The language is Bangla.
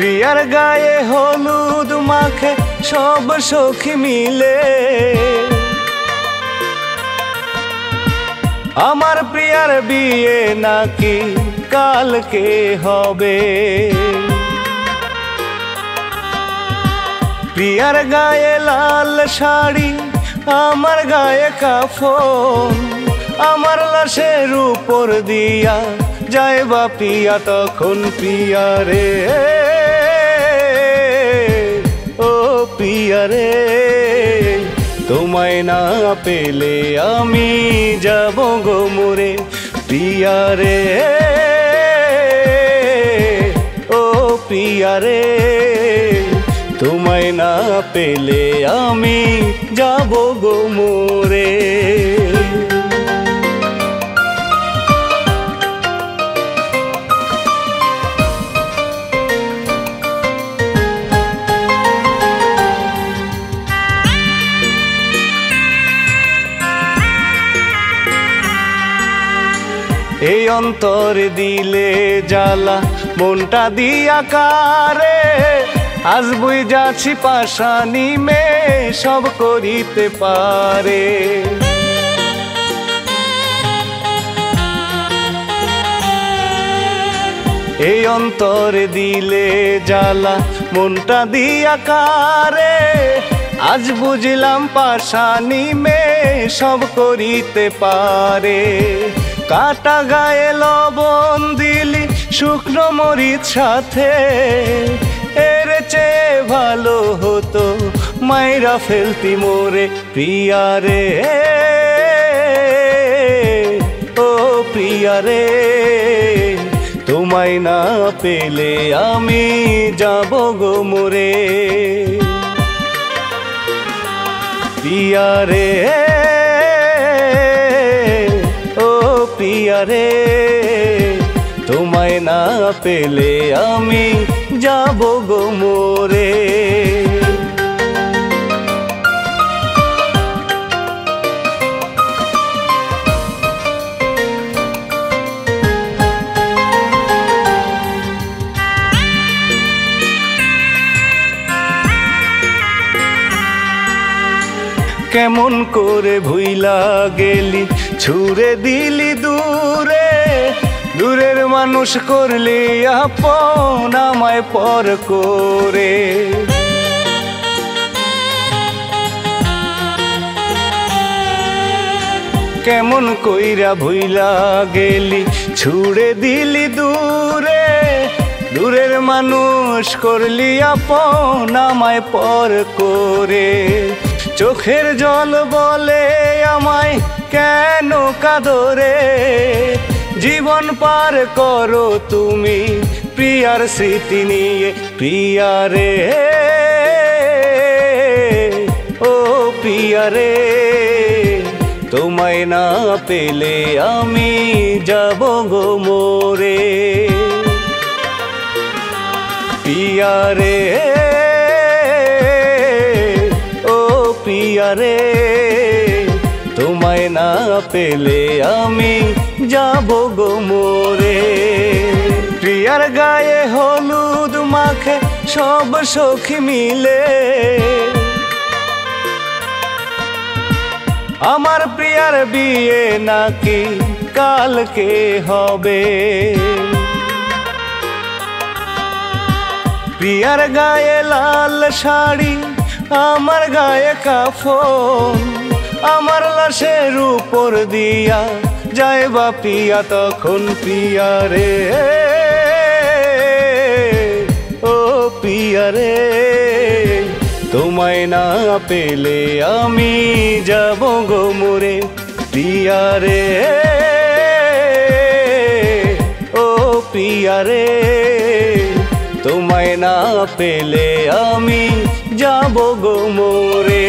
প্রিয়ার গায়ে হলুদ মাখে সব সখী মিলে, আমার প্রিয়ার বিয়ে নাকি কালকে হবে। প্রিয়ার গায়ে লাল শাড়ি, আমার গায়ে কাফন, আমার লাশের উপর দিয়া যাইবা পিয়া তখন পিয়া রে, ও পিয়া রে, তোমায় না পেলে আমি যাব গো মরে পিয়া রে, ও পিয়া রে, তোমায় না পেলে আমি যাব গো মরে। এই অন্তর দিলে জ্বালা মনটা দিয়া কারে, আজ বই যাচ্ছি পাশানি মে সব করিতে পারে। এই অন্তর দিলে জ্বালা মনটা দিয়া কারে, আজ বুঝলাম পাশানি মে সব করিতে পারে। কাটা গায়ে লবণ দিলি শুকনো মরিচ সাথে, এর চেয়ে ভালো হতো মাইরা ফেলতি মোরে প্রিয়া রে, ও প্রিয়া রে, তোমায় না পেলে আমি যাব গো মরে প্রিয়া রে, ও প্রিয়া রে, তোমায় না পেলে আমি যাব গো মরে। কেমন করে ভুইলা গেলি ছুঁড়ে দিলি দূরে, দূরের মানুষ করলি আপন আমায় পর করে। কেমন কইরা ভুইলা গেলি ছুঁড়ে দিলি দূরে, দূরের মানুষ করলি আপন আমায় পর করে। চোখের জল বলে আমায় কেন কাঁদরে, জীবন পার করো তুমি প্রিয়ার স্মৃতি নিয়ে প্রিয়া রে, ও প্রিয়া রে, তোমায় না পেলে আমি যাব গো মরে প্রিয়া রে, ও প্রিয়া রে, তোমায় না পেলে আমি যাব গো মরে। প্রিয়ার গায়ে হলুদ মাখে সব সখী মিলে, আমার প্রিয়ার বিয়ে নাকি কালকে হবে। প্রিয়ার গায়ে লাল শাড়ি, আমার গায়ে কাফন, আমার লাশের উপর দিয়া যাইবা পিয়া তখন পিয়া রে, ও পিয়া রে, তোমায় না পেলে আমি যাব গো মরে পিয়া রে, ও পিয়া রে, তোমায় না পেলে আমি যাব গো মরে।